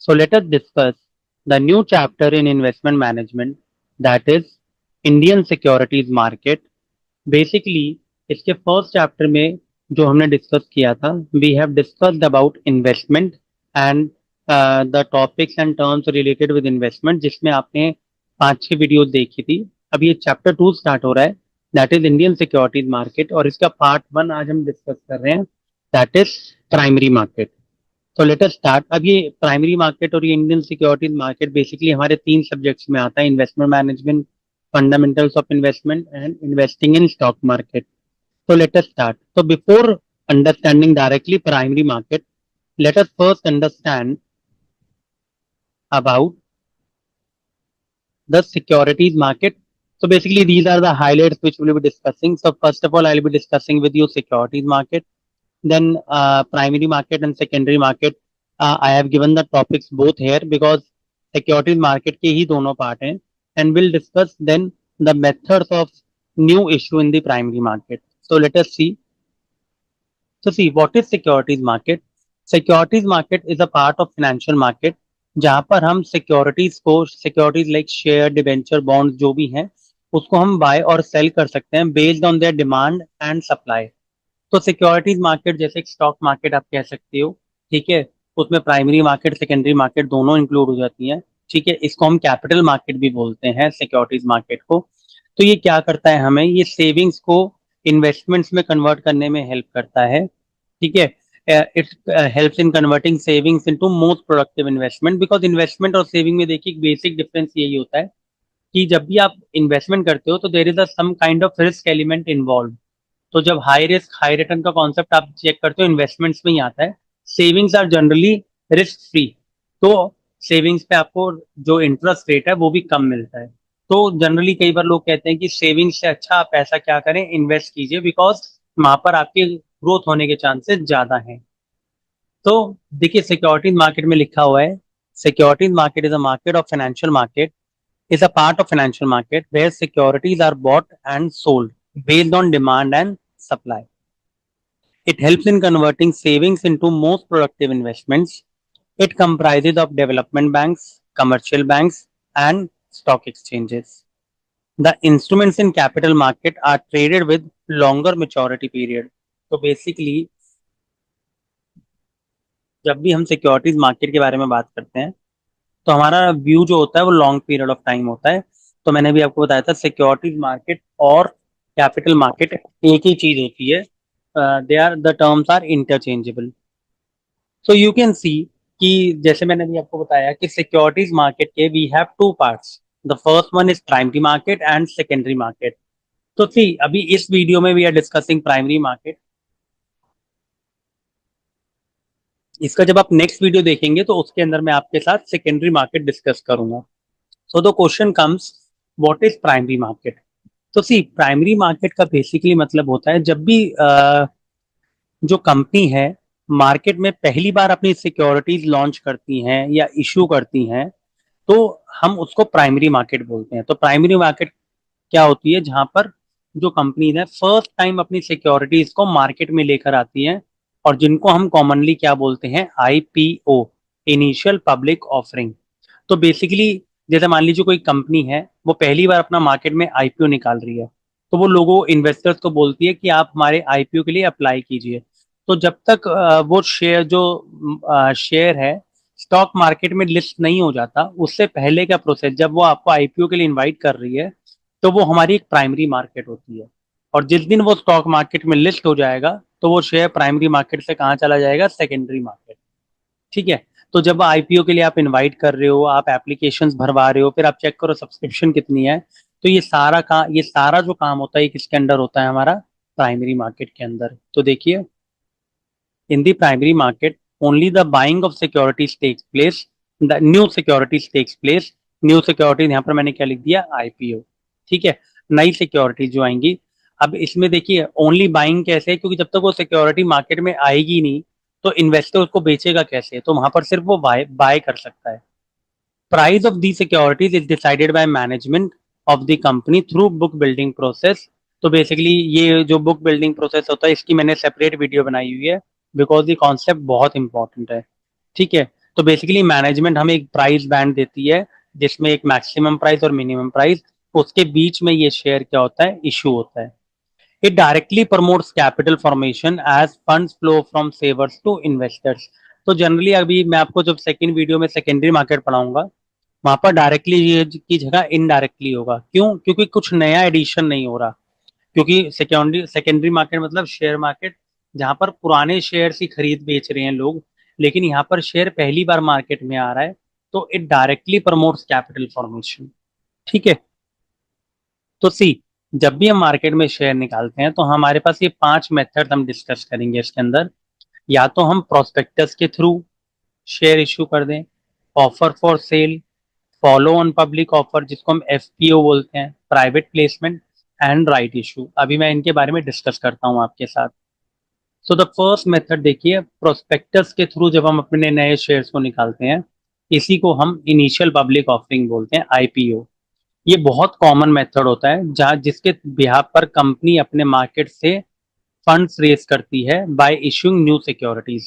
So let us discuss the new chapter in investment management, that is Indian securities market. Basically, इसके first chapter में जो हमने discuss किया था, we have discussed about investment and the topics and terms related with investment, जिसमें आपने 5-6 videos देखी थी। अब ये चैप्टर 2 स्टार्ट हो रहा है, that is Indian securities market, और इसका पार्ट 1 आज हम डिस्कस कर रहे हैं, दैट इज प्राइमरी मार्केट। तो लेट अस स्टार्ट। अब ये प्राइमरी मार्केट और ये इंडियन सिक्योरिटीज मार्केट बेसिकली हमारे 3 सब्जेक्ट्स में आता है, investment management, fundamentals of investment and investing in stock market. So let us start. So before understanding directly primary market, let us first understand about the securities market. So basically these are the highlights which we will be discussing. So first of all, I will be discussing with you securities market, then primary market and secondary market. I have given the topics both here because securities market के ही दोनों part हैं, and we'll discuss then the methods of new issue in the primary market. So let us see. So see, what is securities market? Securities market is a part of financial market जहाँ पर हम securities को, securities like share, debenture, bond जो भी हैं, उसको हम bye और सेल कर सकते हैं based on their demand and supply. तो सिक्योरिटीज मार्केट जैसे एक स्टॉक मार्केट आप कह सकते हो, ठीक है। उसमें प्राइमरी मार्केट, सेकेंडरी मार्केट दोनों इंक्लूड हो जाती हैं, ठीक है। इसको हम कैपिटल मार्केट भी बोलते हैं, सिक्योरिटीज मार्केट को। तो ये क्या करता है, हमें ये सेविंग्स को इन्वेस्टमेंट्स में कन्वर्ट करने में हेल्प करता है, ठीक है। It helps in converting savings into most productive investment, because investment और सेविंग में देखिए बेसिक डिफरेंस यही होता है कि जब भी आप इन्वेस्टमेंट करते हो तो there is a some kind of risk element involve. तो जब हाई रिस्क हाई रिटर्न का कॉन्सेप्ट आप चेक करते हो, इन्वेस्टमेंट्स में ही आता है। Savings are generally risk free, तो सेविंग्स पे आपको जो इंटरेस्ट रेट है वो भी कम मिलता है। तो जनरली कई बार लोग कहते हैं कि सेविंग्स से अच्छा आप पैसा क्या करें, इन्वेस्ट कीजिए, बिकॉज वहां पर आपके ग्रोथ होने के चांसेस ज्यादा हैं। तो देखिए सिक्योरिटीज मार्केट में लिखा हुआ है, securities market is a market of financial market, is a part of financial market where securities are bought and sold based on demand and supply. It helps in converting savings into most productive investments. It comprises of development banks, commercial banks, and stock exchanges. The instruments in capital market are traded with longer maturity period. तो basically जब भी हम securities market के बारे में बात करते हैं तो हमारा व्यू जो होता है वो लॉन्ग पीरियड ऑफ टाइम होता है। तो मैंने भी आपको बताया था सिक्योरिटीज मार्केट और कैपिटल मार्केट एक ही चीज होती है, they are the terms are interchangeable. So you can see कि जैसे मैंने भी आपको बताया कि सिक्योरिटीज मार्केट के we have two parts, the first one is primary market and secondary market. तो सी अभी इस वीडियो में we are discussing primary market, इसका जब आप नेक्स्ट वीडियो देखेंगे तो उसके अंदर मैं आपके साथ सेकेंडरी मार्केट डिस्कस करूंगा। So the question comes, what is primary market? तो सी प्राइमरी मार्केट का बेसिकली मतलब होता है जब भी जो कंपनी है मार्केट में पहली बार अपनी सिक्योरिटीज लॉन्च करती हैं या इशू करती हैं, तो हम उसको प्राइमरी मार्केट बोलते हैं। तो प्राइमरी मार्केट क्या होती है, जहां पर जो कंपनीज है फर्स्ट टाइम अपनी सिक्योरिटीज को मार्केट में लेकर आती हैं, और जिनको हम कॉमनली क्या बोलते हैं, आईपीओ, इनिशियल पब्लिक ऑफरिंग। तो बेसिकली जैसे मान लीजिए कोई कंपनी है, वो पहली बार अपना मार्केट में आईपीओ निकाल रही है, तो वो लोगों इन्वेस्टर्स को बोलती है कि आप हमारे आईपीओ के लिए अप्लाई कीजिए। तो जब तक वो शेयर जो शेयर है स्टॉक मार्केट में लिस्ट नहीं हो जाता, उससे पहले का प्रोसेस जब वो आपको आईपीओ के लिए इनवाइट कर रही है, तो वो हमारी एक प्राइमरी मार्केट होती है। और जिस दिन वो स्टॉक मार्केट में लिस्ट हो जाएगा तो वो शेयर प्राइमरी मार्केट से कहाँ चला जाएगा, सेकेंडरी मार्केट, ठीक है। तो जब आईपीओ के लिए आप इनवाइट कर रहे हो, आप एप्लीकेशंस भरवा रहे हो, फिर आप चेक करो सब्सक्रिप्शन कितनी है, तो ये सारा जो काम होता है किसके अंडर होता है, हमारा प्राइमरी मार्केट के अंदर। तो देखिए in the primary market only the buying of securities takes place, the new securities takes place. New securities यहाँ पर मैंने क्या लिख दिया, आईपीओ, ठीक है। नई सिक्योरिटीज जो आएंगी, अब इसमें देखिए ओनली बाइंग कैसे है, क्योंकि जब तक वो सिक्योरिटी मार्केट में आएगी नहीं तो इन्वेस्टर उसको बेचेगा कैसे, तो वहां पर सिर्फ वो बाय बाय कर सकता है। Price of the securities is decided by management of the company through book building process. तो बेसिकली ये जो बुक बिल्डिंग प्रोसेस होता है इसकी मैंने सेपरेट वीडियो बनाई हुई है, बिकॉज ये कॉन्सेप्ट बहुत इंपॉर्टेंट है, ठीक है। तो बेसिकली मैनेजमेंट हमें एक प्राइस बैंड देती है जिसमें एक मैक्सिमम प्राइस और मिनिमम प्राइस, उसके बीच में ये शेयर क्या होता है, इशू होता है। It directly promotes capital formation as funds flow from savers to investors. तो जनरली अभी मैं आपको जब सेकंड वीडियो में सेकेंडरी मार्केट पढ़ाऊंगा, वहां पर डायरेक्टली ये की जगह इनडायरेक्टली होगा। क्यों? क्योंकि कुछ नया एडिशन नहीं हो रहा। क्योंकि सेकेंडरी सेकेंडरी मार्केट मतलब शेयर मार्केट जहां पर पुराने शेयर ही खरीद बेच रहे हैं लोग, लेकिन यहाँ पर शेयर पहली बार मार्केट में आ रहा है, तो it directly promotes capital formation. ठीक है। तो सी, जब भी हम मार्केट में शेयर निकालते हैं तो हमारे पास ये 5 मेथड हम डिस्कस करेंगे इसके अंदर। या तो हम प्रोस्पेक्टस के थ्रू शेयर इशू कर दें, offer for cell, follow on public offer जिसको हम एफपीओ बोलते हैं, private placement and right issue. अभी मैं इनके बारे में डिस्कस करता हूँ आपके साथ। सो द फर्स्ट मेथड देखिए, प्रोस्पेक्टस के थ्रू जब हम अपने नए शेयर्स को निकालते हैं, इसी को हम इनिशियल पब्लिक ऑफरिंग बोलते हैं, आईपीओ। ये बहुत कॉमन मेथड होता है जहाँ जिसके बिहाफ पर कंपनी अपने मार्केट से फंड्स रेज करती है बाय इशूइंग न्यू सिक्योरिटीज।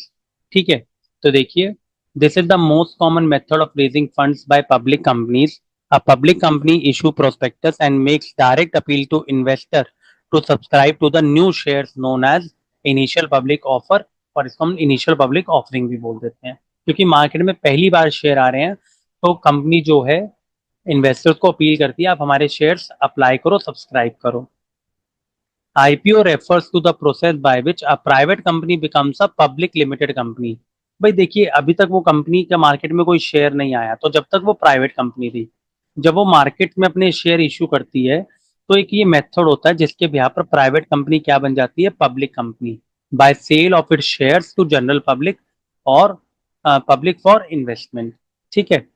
ठीक है। तो देखिए, this is the most common method of raising funds by public companies. A public company issue prospectus and makes direct appeal to investor to subscribe to the new shares known as initial public offer, और इसको हम initial public offering भी बोल देते हैं। क्योंकि market में पहली बार शेयर आ रहे हैं, तो कंपनी जो है इन्वेस्टर्स को अपील करती है आप हमारे शेयर्स अप्लाई करो, सब्सक्राइब करो। IPO refers to the process by which a private company becomes a public limited company. भाई देखिए, अभी तक वो कंपनी के मार्केट में कोई शेयर नहीं आया, तो जब तक वो प्राइवेट कंपनी थी, जब वो मार्केट में अपने शेयर इशू करती है, तो एक ये मेथड होता है जिसके बिहार पर प्राइवेट कंपनी क्या बन जाती है, public company, by sale of it shares to general public और पब्लिक फॉर इन्वेस्टमेंट। ठीक है।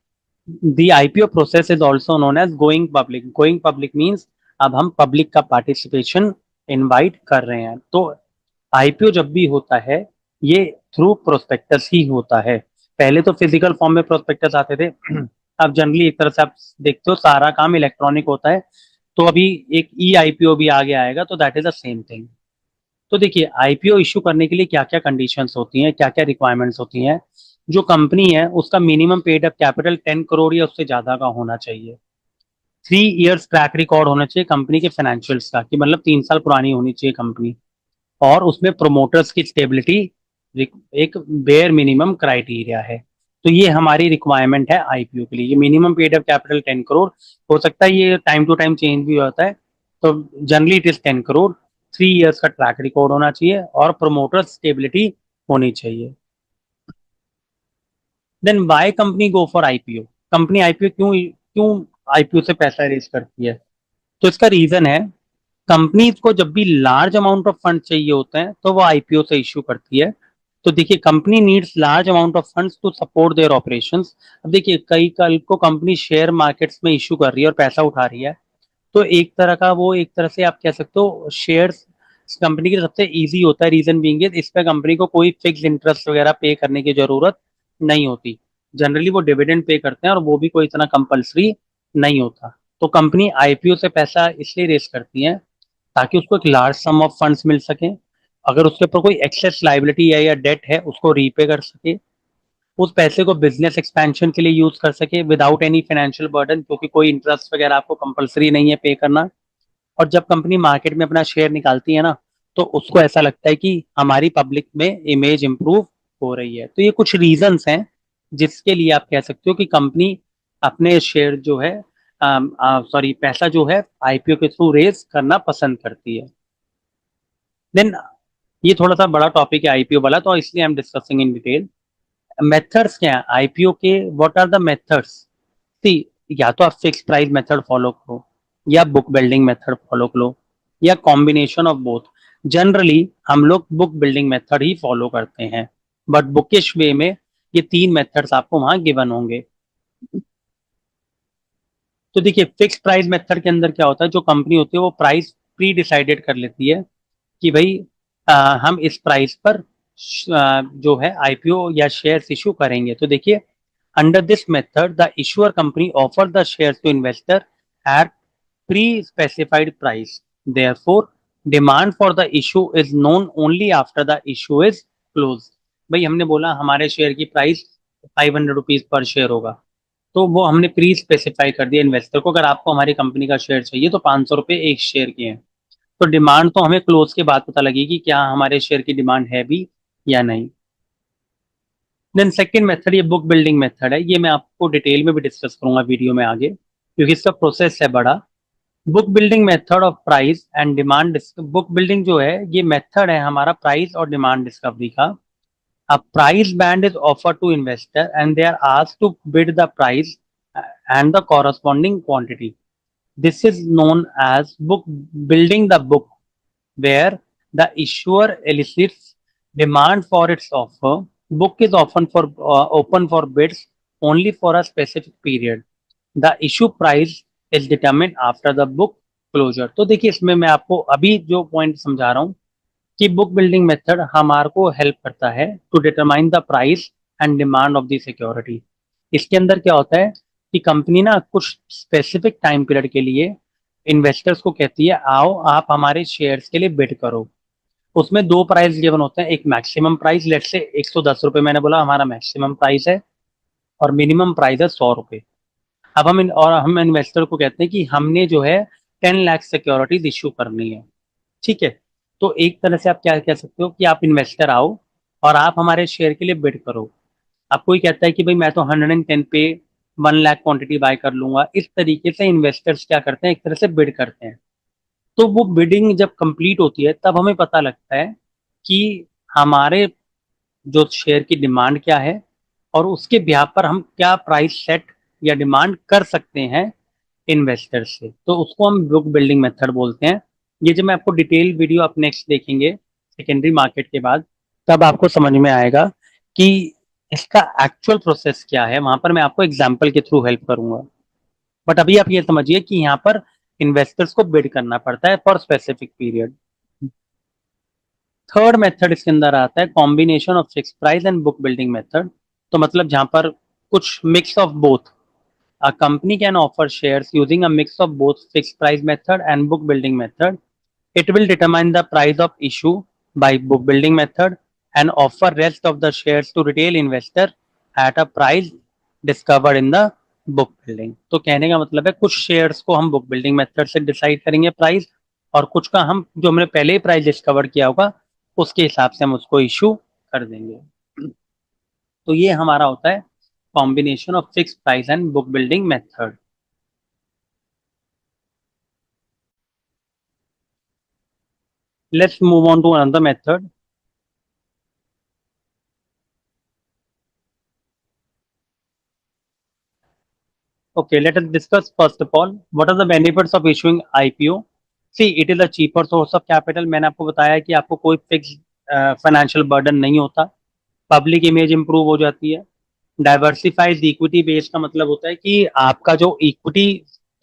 The IPO process is also known as going public. Going public means अब हम पब्लिक का पार्टिसिपेशन इनवाइट कर रहे हैं। तो आईपीओ जब भी होता है, ये थ्रू प्रोस्पेक्टस ही होता है। पहले तो फिजिकल फॉर्म में प्रोस्पेक्टस आते थे, अब जनरली एक तरह से आप देखते हो सारा काम इलेक्ट्रॉनिक होता है। तो अभी एक ई आईपीओ भी आगे आएगा, तो that is the same thing. तो देखिए, आईपीओ इशू करने के लिए क्या क्या कंडीशंस होती हैं, क्या क्या रिक्वायरमेंट्स होती हैं। जो कंपनी है उसका minimum paid up capital 10 crore या उससे ज्यादा का होना चाहिए। 3 इयर्स ट्रैक रिकॉर्ड होना चाहिए कंपनी के फाइनेंशियल्स का, कि मतलब 3 साल पुरानी होनी चाहिए कंपनी। और उसमें प्रोमोटर्स की स्टेबिलिटी एक बेयर मिनिमम क्राइटेरिया है। तो ये हमारी रिक्वायरमेंट है आईपीओ के लिए। ये minimum paid up capital 10 crore, हो सकता है ये टाइम टू टाइम चेंज भी होता है। तो generally it is 10 crore, 3 years का ट्रैक रिकॉर्ड होना चाहिए और प्रोमोटर स्टेबिलिटी होनी चाहिए। Then why company go for IPO. Company IPO क्यों क्यों आईपीओ से पैसा रेज करती है? तो इसका रीजन है, कंपनीज को जब भी लार्ज अमाउंट ऑफ फंड चाहिए होते हैं तो वो आईपीओ से इश्यू करती है। तो देखिए, company needs large amount of funds to support their operations. अब देखिए, कई कल को कंपनी शेयर मार्केट्स में इश्यू कर रही है और पैसा उठा रही है, तो एक तरह का वो, एक तरह से आप कह सकते हो शेयर्स कंपनी के लिए सबसे इजी होता है। रीजन बीइंग इस पे कंपनी को कोई फिक्स इंटरेस्ट वगैरह पे करने की जरूरत नहीं होती। जनरली वो डिविडेंड पे करते हैं और वो भी कोई इतना कंपलसरी नहीं होता। तो कंपनी आईपीओ से पैसा इसलिए रेस करती है ताकि उसको एक लार्ज सम ऑफ फंड्स मिल सके, अगर उसके ऊपर कोई एक्सेस लाइबिलिटी है या डेट है उसको रीपे कर सके, उस पैसे को बिजनेस एक्सपेंशन के लिए यूज कर सके विदाउट एनी फाइनेंशियल बर्डन, क्योंकि कोई इंटरेस्ट वगैरह आपको कंपलसरी नहीं है पे करना। और जब कंपनी मार्केट में अपना शेयर निकालती है ना, तो उसको ऐसा लगता है कि हमारी पब्लिक में इमेज इंप्रूव हो रही है। तो ये कुछ रीजंस हैं जिसके लिए आप कह सकते हो कि कंपनी अपने शेयर जो है, सॉरी, पैसा जो है आईपीओ के थ्रू रेज करना पसंद करती है। देन ये थोड़ा सा बड़ा टॉपिक है आईपीओ वाला, तो इसलिए I am discussing in detail. Methods क्या है आईपीओ के, व्हाट आर द मेथड्स? सी, या तो आप फिक्स प्राइस मेथड फॉलो करो, या बुक बिल्डिंग मेथड फॉलो करो, या कॉम्बिनेशन ऑफ बोथ। जनरली हम लोग बुक बिल्डिंग मेथड ही फॉलो करते हैं, बट बुकिश वे में ये 3 मेथड्स आपको वहां गिवन होंगे। तो देखिए, फिक्स प्राइस मेथड के अंदर क्या होता है, जो कंपनी होती है वो प्राइस प्री डिसाइडेड कर लेती है कि भाई हम इस प्राइस पर जो है आईपीओ या शेयर्स इशू करेंगे। तो देखिए, under this method the issuer company offer the shares to investor at pre specified price. Therefore demand for the issue is known only after the issue is close. भाई हमने बोला हमारे share की price 500 rupees per share होगा। तो वो हमने pre specify कर दिया इन्वेस्टर को, अगर आपको हमारी कंपनी का शेयर चाहिए तो 500 रुपये एक शेयर के हैं। तो डिमांड तो हमें क्लोज के बाद पता लगेगी क्या हमारे शेयर की डिमांड है भी या नहीं। देन सेकेंड मेथड, ये बुक बिल्डिंग मेथड है, ये मैं आपको डिटेल में भी डिस्कस करूंगा वीडियो में आगे, क्योंकि इसका प्रोसेस है बड़ा। Book building method of price and demand. Book building जो है ये मेथड है हमारा प्राइस और डिमांड डिस्कवरी का। A price band is offered to investor and they are asked to bid the price and the corresponding quantity. This is known as book building the book, where the issuer elicits demand for its offer. Book is often for open for bids only for a specific period. The issue price is determined after the book closure. तो देखिए इसमें मैं आपको अभी जो point समझा रहा हूँ कि बुक बिल्डिंग मेथड हमारे को हेल्प करता है to determine the price and demand of the security. इसके अंदर क्या होता है कि कंपनी ना कुछ स्पेसिफिक टाइम पीरियड के लिए इन्वेस्टर्स को कहती है आओ आप हमारे शेयर्स के लिए बिड करो। उसमें दो प्राइस गिवन होते हैं, एक मैक्सिमम प्राइस, लेट से 110 रुपये मैंने बोला हमारा मैक्सिमम प्राइस है, और मिनिमम प्राइस है 100 रुपये। अब हम इन्वेस्टर को कहते हैं कि हमने जो है 10 लाख सिक्योरिटीज इश्यू करनी है। ठीक है, तो एक तरह से आप क्या कह सकते हो कि आप इन्वेस्टर आओ और आप हमारे शेयर के लिए बिड करो। अब कोई कहता है कि भाई मैं तो 110 पे 1 लाख क्वांटिटी बाय कर लूंगा। इस तरीके से इन्वेस्टर्स क्या करते हैं, एक तरह से बिड करते हैं। तो वो बिडिंग जब कंप्लीट होती है तब हमें पता लगता है कि हमारे जो शेयर की डिमांड क्या है और उसके ब्याह पर हम क्या प्राइस सेट या डिमांड कर सकते हैं इन्वेस्टर से। तो उसको हम बुक बिल्डिंग मेथड बोलते हैं। ये जो मैं आपको डिटेल वीडियो आप नेक्स्ट देखेंगे सेकेंडरी मार्केट के बाद, तब आपको समझ में आएगा कि इसका एक्चुअल प्रोसेस क्या है। वहां पर मैं आपको एग्जाम्पल के थ्रू हेल्प करूंगा, बट अभी आप ये समझिए कि यहाँ पर इन्वेस्टर्स को बिड करना पड़ता है for specific period. Third method इसके अंदर आता है combination of fix price and book building method. तो मतलब जहां पर कुछ mix of both, a company can offer shares using a mix of both fixed price method and book building method. It will determine the price of issue by book building method and offer rest of the shares to retail investor at a price discovered in the book building. तो कहने का मतलब है कुछ shares को हम book building method से decide करेंगे प्राइस, और कुछ का हम जो हमने पहले ही प्राइस डिस्कवर किया होगा उसके हिसाब से हम उसको इशू कर देंगे। तो ये हमारा होता है combination of fixed price and book building method. Let's move on to another method. Okay, let us discuss first of all what are the benefits of issuing IPO. See, it is a cheaper source of capital. मैंने आपको बताया कि आपको कोई fix financial burden नहीं होता, public image improve हो जाती है। डाइवर्सिफाइड इक्विटी बेस का मतलब होता है कि आपका जो इक्विटी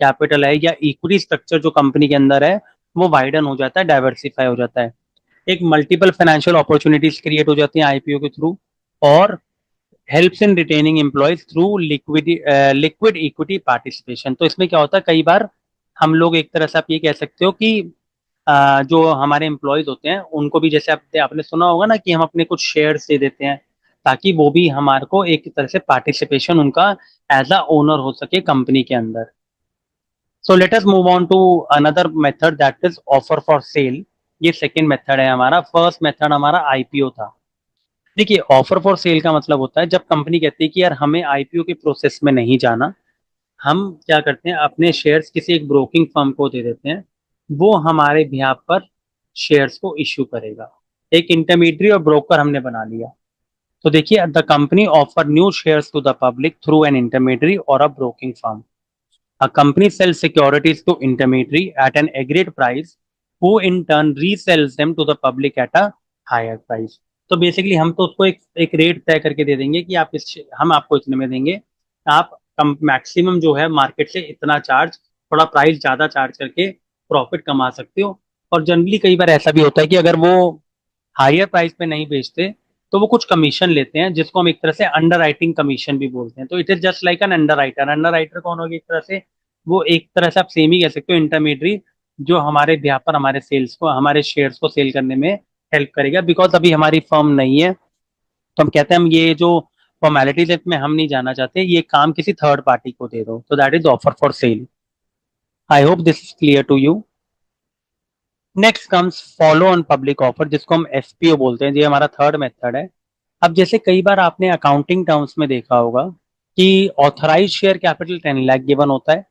कैपिटल है या इक्विटी स्ट्रक्चर जो कंपनी के अंदर है वो वाइडन हो जाता है, डाइवर्सिफाई हो जाता है। एक मल्टीपल फाइनेंशियल अपॉर्चुनिटीज क्रिएट हो जाती हैं आईपीओ के थ्रू, और helps in retaining employees through liquid equity participation. तो इसमें क्या होता है, कई बार हम लोग एक तरह से आप ये कह सकते हो कि जो हमारे एम्प्लॉयज होते हैं उनको भी, जैसे आपने सुना होगा ना कि हम अपने कुछ शेयर्स दे देते हैं ताकि वो भी हमारे को एक तरह से पार्टिसिपेशन उनका एज अ ओनर हो सके कंपनी के अंदर। So let us move on to another method that is offer for sale. ये सेकेंड मेथड है हमारा। फर्स्ट मेथड हमारा आईपीओ था। देखिए ऑफर फॉर सेल का मतलब होता है जब कंपनी कहती है कि यार हमें आईपीओ के प्रोसेस में नहीं जाना, हम क्या करते हैं अपने शेयर्स किसी एक ब्रोकिंग फर्म को दे देते हैं, वो हमारे बिहाफ पर शेयर्स को इश्यू करेगा। एक इंटरमीडिएटरी और ब्रोकर हमने बना लिया। तो देखिए the company offer new shares to the public through an intermediary और a broking firm. A company sells securities to intermediary at an agreed price, who in turn resells them to the public at a higher price. तो basically हम तो उसको एक rate तय करके दे देंगे कि आप हम आपको इतने में देंगे, आप मैक्सिमम जो है मार्केट से इतना चार्ज, थोड़ा प्राइस ज़्यादा चार्ज करके प्रॉफिट कमा सकते हो। और जनरली कई बार ऐसा भी होता है कि अगर वो हायर प्राइस पे नहीं बेचते तो वो कुछ कमीशन लेते हैं, जिसको हम एक तरह से अंडर राइटिंग कमीशन भी बोलते हैं। तो it is just like an under writer. Under writer कौन होगी, एक तरह से वो एक तरह से आप सेम ही कह सकते हो इंटरमीडियरी, जो हमारे बिहार पर हमारे सेल्स को, हमारे शेयर्स को सेल करने में हेल्प करेगा। बिकॉज अभी हमारी फर्म नहीं है तो हम कहते हैं हम ये जो फॉर्मेलिटीज में हम नहीं जाना चाहते, ये काम किसी थर्ड पार्टी को दे दो, तो that is offer for sale. I hope this is clear to you. Next comes follow on public offer, जिसको हम एफपीओ बोलते हैं, ये हमारा थर्ड मेथड है। अब जैसे कई बार आपने अकाउंटिंग टर्म्स में देखा होगा कि authorise share capital 10 lakh given होता है,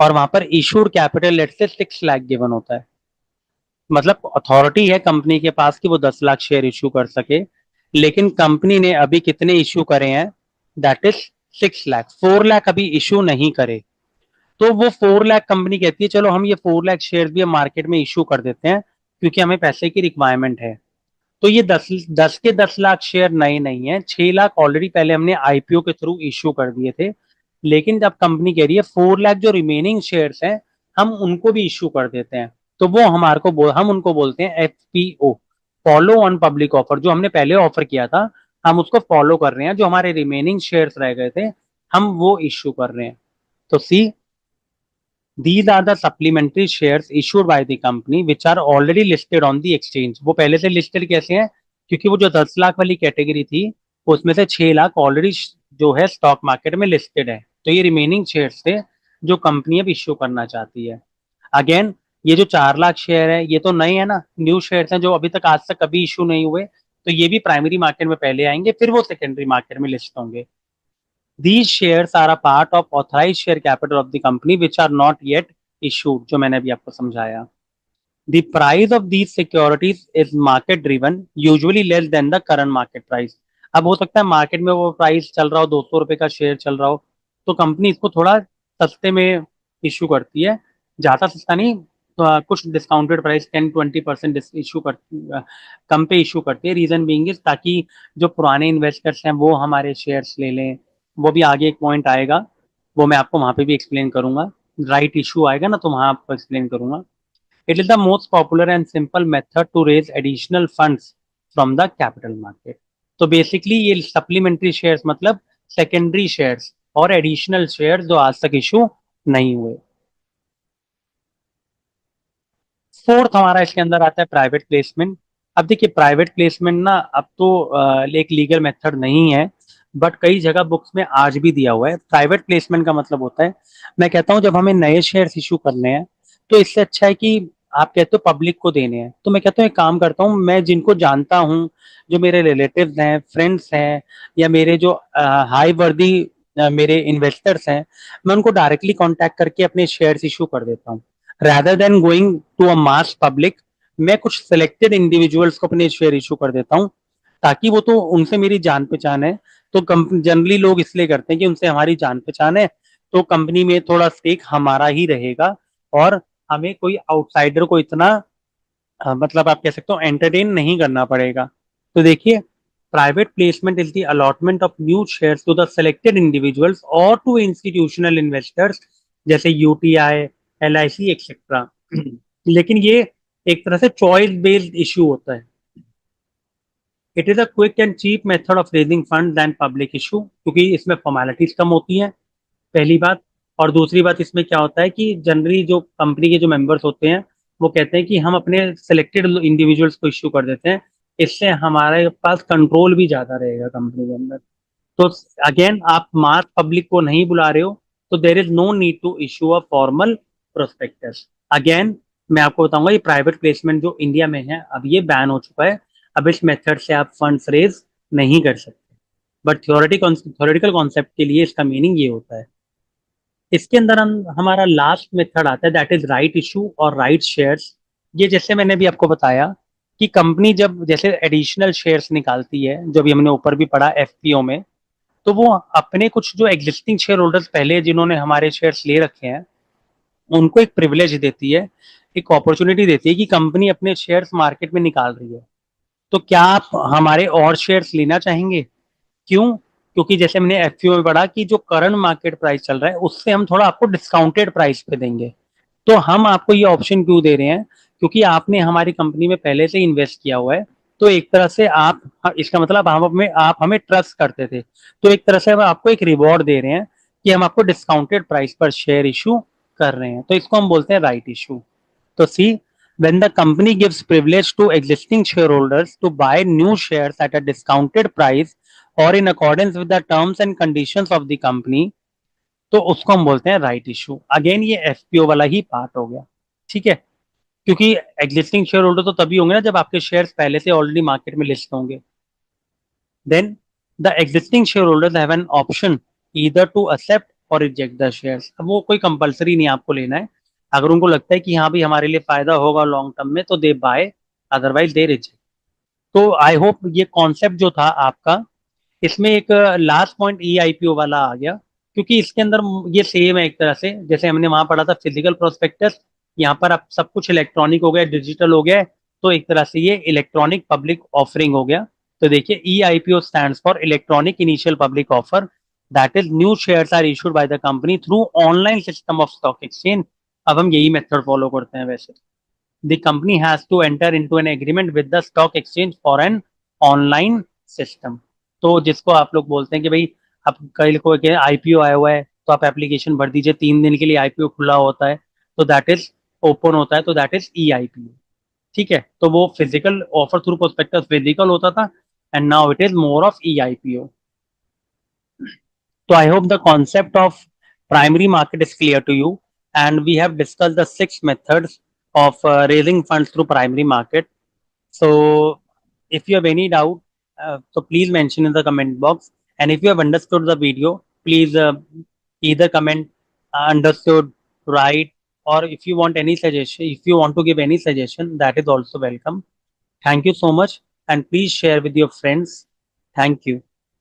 और वहां पर इशूड कैपिटल लेट से 6 लाख गिवन होता है। मतलब अथॉरिटी है कंपनी के पास कि वो 10 लाख शेयर इशू कर सके, लेकिन कंपनी ने अभी कितने इशू करे हैं, दैट इज 6 लाख। 4 लाख अभी इशू नहीं करे, तो वो 4 लाख कंपनी कहती है चलो हम ये 4 लाख शेयर भी हम मार्केट में इशू कर देते हैं, क्योंकि हमें पैसे की रिक्वायरमेंट है। तो ये 10 के 10 लाख शेयर नए नहीं है, 6 लाख ऑलरेडी पहले हमने आईपीओ के थ्रू इशू कर दिए थे। लेकिन जब कंपनी कह रही है 4 लाख जो रिमेनिंग शेयर्स हैं हम उनको भी इशू कर देते हैं, तो वो हम उनको बोलते हैं FPO, follow on public offer. जो हमने पहले ऑफर किया था हम उसको फॉलो कर रहे हैं, जो हमारे रिमेनिंग शेयर्स रह गए थे हम वो इशू कर रहे हैं। तो सी, these are the supplementary shares issued by the company which are already listed on the exchange। वो पहले से लिस्टेड कैसे हैं, क्योंकि वो जो 10 लाख वाली कैटेगरी थी उसमें से 6 लाख ऑलरेडी जो है स्टॉक मार्केट में लिस्टेड है। तो ये रिमेनिंग शेयर्स थे जो कंपनी अब इश्यू करना चाहती है। अगेन, ये जो 4 लाख शेयर है ये तो नए है ना, न्यू शेयर्स हैं जो अभी तक आज तक कभी इशू नहीं हुए, तो ये भी प्राइमरी मार्केट में पहले आएंगे, फिर वो सेकेंडरी मार्केट में लिस्ट होंगे। These shares are a part of authorized share capital of the company which are not yet issued, जो मैंने अभी आपको समझाया। The price of these securities is market driven, usually less than the current market price। अब हो सकता है market में वो प्राइस चल रहा हो, 200 रुपए का शेयर चल रहा हो, तो कंपनी इसको थोड़ा सस्ते में इशू करती है, ज्यादा सस्ता नहीं, तो कुछ डिस्काउंटेड प्राइस 10-20% इशू कर कम पे इशू करती है। रीजन बीइंग इज ताकि जो पुराने इन्वेस्टर्स हैं वो हमारे शेयर्स ले लें। वो भी आगे एक पॉइंट आएगा, वो मैं आपको वहां पे भी एक्सप्लेन करूंगा, राइट इशू आएगा ना तो वहां आपको एक्सप्लेन करूंगा। It is the most popular and simple method to raise additional funds from the capital market. तो बेसिकली ये सप्लीमेंट्री शेयर्स मतलब सेकेंडरी शेयर्स और एडिशनल शेयर्स जो आज तक इशू नहीं हुए। फोर्थ हमारा इसके अंदर आता है प्राइवेट प्लेसमेंट। अब देखिए प्राइवेट प्लेसमेंट ना अब तो एक लीगल मेथड नहीं है, बट कई जगह बुक्स में आज भी दिया हुआ है। प्राइवेट प्लेसमेंट का मतलब होता है, मैं कहता हूँ जब हमें नए शेयर्स इशू करने हैं तो इससे अच्छा है कि आप कहते हो पब्लिक को देने हैं, तो मैं कहता हूँ एक काम करता हूँ, मैं जिनको जानता हूँ, जो मेरे रिलेटिव्स हैं, फ्रेंड्स हैं, या मेरे जो हाई वर्दी मेरे इन्वेस्टर्स हैं, मैं उनको डायरेक्टली कांटेक्ट करके अपने शेयर्स इशू कर देता हूँ, rather than going to a mass public। मैं कुछ सिलेक्टेड इंडिविजुअल्स को अपने शेयर इशू कर देता हूँ, ताकि वो तो उनसे मेरी जान पहचान है, तो जनरली लोग इसलिए करते हैं कि उनसे हमारी जान पहचान है, तो कंपनी में थोड़ा स्टेक हमारा ही रहेगा, और हमें कोई आउटसाइडर को इतना मतलब आप कह सकते हो एंटरटेन नहीं करना पड़ेगा। तो देखिए, private placement is the allotment of new shares to the selected individuals और टू इंस्टीट्यूशनल इन्वेस्टर्स, जैसे यूटीआई, एलआईसी एक्सेट्रा। लेकिन ये एक तरह से चॉइस बेस्ड इश्यू होता है। It is a quick and cheap method of raising fund than public issue, क्योंकि इसमें फॉर्मेलिटीज कम होती हैं, पहली बात। और दूसरी बात, इसमें क्या होता है कि जनरली जो कंपनी के जो मेंबर्स होते हैं वो कहते हैं कि हम अपने सिलेक्टेड इंडिविजुअल्स को इश्यू कर देते हैं, इससे हमारे पास कंट्रोल भी ज्यादा रहेगा कंपनी के अंदर। तो अगेन, आप मास पब्लिक को नहीं बुला रहे हो, तो there is no need to issue a formal prospectus. Again, मैं आपको बताऊंगा ये प्राइवेट प्लेसमेंट जो इंडिया में है अब ये बैन हो चुका है, अब इस मेथड से आप फंड्स रेज नहीं कर सकते, बट थ्योरेटिकल कॉन्सेप्ट के लिए इसका मीनिंग ये होता है। इसके अंदर हमारा लास्ट मेथड आता है, दैट इज राइट इशू और राइट शेयर्स। ये जैसे मैंने भी आपको बताया कि कंपनी जब जैसे एडिशनल शेयर्स निकालती है, जो भी हमने ऊपर भी पढ़ा एफपीओ में, तो वो अपने कुछ जो एग्जिस्टिंग शेयर होल्डर्स पहले जिन्होंने हमारे शेयर्स ले रखे हैं उनको एक प्रिविलेज देती है, एक अपॉर्चुनिटी देती है कि कंपनी अपने शेयर्स मार्केट में निकाल रही है, तो क्या आप हमारे और शेयर्स लेना चाहेंगे? क्यों? क्योंकि जैसे हमने एफपीओ में पढ़ा कि जो करंट मार्केट प्राइस चल रहा है उससे हम थोड़ा आपको डिस्काउंटेड प्राइस पे देंगे। तो हम आपको ये ऑप्शन क्यों दे रहे हैं? क्योंकि आपने हमारी कंपनी में पहले से इन्वेस्ट किया हुआ है, तो एक तरह से आप, इसका मतलब आप हमें ट्रस्ट करते थे, तो एक तरह से हम आपको एक रिवॉर्ड दे रहे हैं कि हम आपको डिस्काउंटेड प्राइस पर शेयर इशू कर रहे हैं, तो इसको हम बोलते हैं राइट इशू। तो सी, when the company gives privilege to existing shareholders to buy new shares at a discounted price और in accordance with the terms and conditions of the company, तो उसको हम बोलते हैं राइट इशू। अगेन ये FPO वाला ही part हो गया, ठीक है, क्योंकि एग्जिस्टिंग शेयर होल्डर तो तभी होंगे ना जब आपके शेयर्स पहले से ऑलरेडी मार्केट में लिस्ट होंगे। Then the existing share holders have an option either to accept और रिजेक्ट द शेयर्स। अब वो कोई कंपलसरी नहीं आपको लेना है, अगर उनको लगता है कि हाँ भाई हमारे लिए फायदा होगा लॉन्ग टर्म में तो दे बाय, अदरवाइज दे रिजेक्ट। तो आई होप ये कॉन्सेप्ट जो था आपका, इसमें एक लास्ट पॉइंट ई आईपीओ वाला आ गया, क्योंकि इसके अंदर ये सेम है एक तरह से जैसे हमने वहां पढ़ा था फिजिकल प्रोस्पेक्टस, यहाँ पर अब सब कुछ इलेक्ट्रॉनिक हो गया, डिजिटल हो गया है, तो एक तरह से ये इलेक्ट्रॉनिक पब्लिक ऑफरिंग हो गया। तो देखिए E IPO stands for electronic initial public offer, that is new shares are issued by the company through online system of stock exchange. अब हम यही मेथड फॉलो करते हैं वैसे। the company has to enter into an agreement with the stock exchange for an online system। तो जिसको आप लोग बोलते हैं कि भाई अब कल को आईपीओ आया हुआ है तो आप एप्लीकेशन भर दीजिए, 3 दिन के लिए आईपीओ खुला होता है तो दैट इज ओपन होता है, तो दैट इज ई आईपीओ, ठीक है। तो वो physical offer through prospectus physical होता था and now it is more of E IPO. So I hope the concept of primary market is clear to you, and we have discussed the 6 methods of raising funds through primary market. So if you have any doubt, so please mention in the comment box. And if you have understood the video, please either comment understood, right, or if you want any suggestion, if you want to give any suggestion, that is also welcome. Thank you so much, and please share with your friends. Thank you.